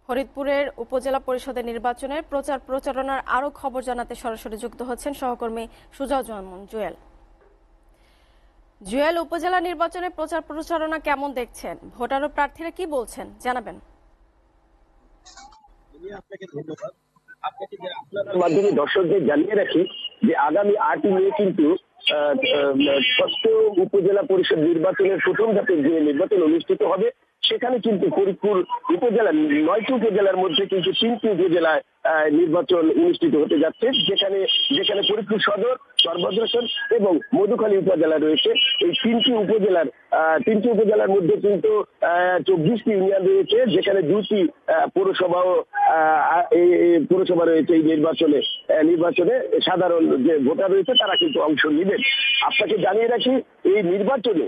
ফরিদপুরের উপজেলা পরিষদের নির্বাচনের প্রচার প্রচারণার আরও খবর জানাতে সরাসরি যুক্ত হচ্ছেন সহকর্মী সুজাউজ্জামান জুয়েল। জুয়েল, উপজেলা নির্বাচনের প্রচার প্রচারণা কেমন দেখছেন? ভোটার ও প্রার্থীরা কি বলছেন জানাবেন। আপনাকে ধন্যবাদ। আপনার মাধ্যমে দর্শকদের জানিয়ে রাখি যে আগামী 8ই মে কিন্তু ষষ্ঠ উপজেলা পরিষদ নির্বাচনের প্রথম ধাপের যে নির্বাচন অনুষ্ঠিত হবে সেখানে কিন্তু ফরিদপুর উপজেলার 9টি উপজেলার মধ্যে কিন্তু 3টি উপজেলায় নির্বাচন অনুষ্ঠিত হতে যাচ্ছে, যেখানে যেখানে ফরিদপুর সদর, চরভদ্রসন এবং মধুখালী উপজেলা রয়েছে। এই তিনটি উপজেলার মধ্যে কিন্তু 24টি ইউনিয়ন রয়েছে, যেখানে 2টি পৌরসভা রয়েছে। এই নির্বাচনে সাধারণ যে ভোটার রয়েছে তারা কিন্তু অংশ নেবেন। আপনাকে জানিয়ে রাখি এই নির্বাচনে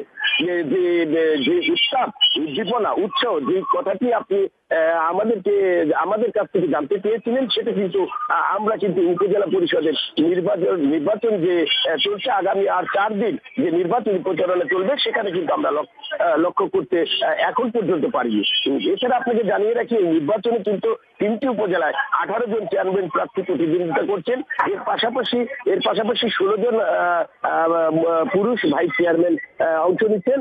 যে উত্তাপ, উদ্দীপনা, উৎসাহ, যে কথাটি আপনি আমাদের কাছ থেকে জানতে পেয়েছিলেন, সেটা কিন্তু আমরা কিন্তু উপজেলা পরিষদের নির্বাচন যে চলছে আগামী আর 4 দিন যে নির্বাচনী প্রচারণা চলবে সেখানে কিন্তু আমরা লক্ষ্য করতে এখন পর্যন্ত পারিনি। এছাড়া আপনাকে জানিয়ে রাখি এই নির্বাচনে কিন্তু 3টি উপজেলায় 18 জন চেয়ারম্যান প্রার্থী প্রতিদ্বন্দ্বিতা করছেন। এর পাশাপাশি 16 জন পুরুষ ভাইস চেয়ারম্যান অংশ নিচ্ছেন।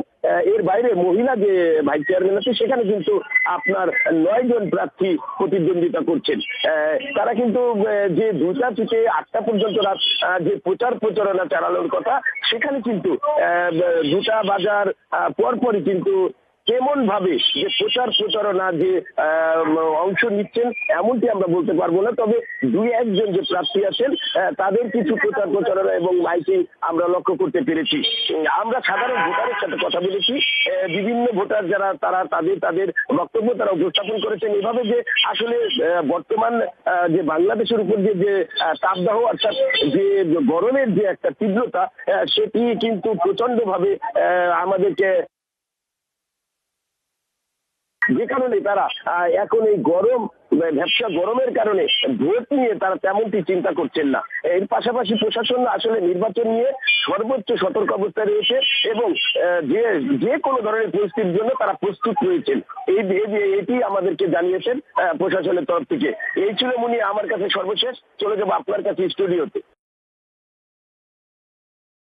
এর বাইরে মহিলা যে ভাইস চেয়ারম্যান আছে সেখানে কিন্তু আপনার 9 জন প্রার্থী প্রতিদ্বন্দ্বিতা করছেন। তারা কিন্তু যে 2টা থেকে 8টা পর্যন্ত রাত যে প্রচার প্রচারণা চালানোর কথা, সেখানে কিন্তু 2টা বাজার পরপরই কিন্তু কেমন ভাবে যে প্রচার প্রচারণা যে অংশ নিচ্ছেন এমনটি আমরা বলতে পারবো না, তবে 2-1 জন যে প্রার্থী আছেন তাদের কিছু প্রচার প্রচারণা এবং মাইকিং আমরা লক্ষ্য করতে পেরেছি। আমরা সাধারণ ভোটারের সাথে কথা বলেছি, বিভিন্ন ভোটার যারা তারা তাদের বক্তব্য তারা উপস্থাপন করেছেন এভাবে যে আসলে বর্তমান যে বাংলাদেশের উপর যে তাপদাহ অর্থাৎ যে গরমের যে একটা তীব্রতা, সেটি কিন্তু প্রচন্ড ভাবে আমাদেরকে, যে কারণে তারা এখন এই ভ্যাপসা গরমের কারণে ভোট নিয়ে তারা তেমনটি চিন্তা করছেন না। এর পাশাপাশি প্রশাসন আসলে নির্বাচন নিয়ে সর্বোচ্চ সতর্ক অবস্থায় রয়েছে এবং যে কোনো ধরনের পরিস্থিতির জন্য তারা প্রস্তুত রয়েছেন। এটি আমাদেরকে জানিয়েছেন প্রশাসনের তরফ থেকে। এই ছিল মুনি আমার কাছে সর্বশেষ। চলে যাবো আপনার কাছে স্টুডিওতে।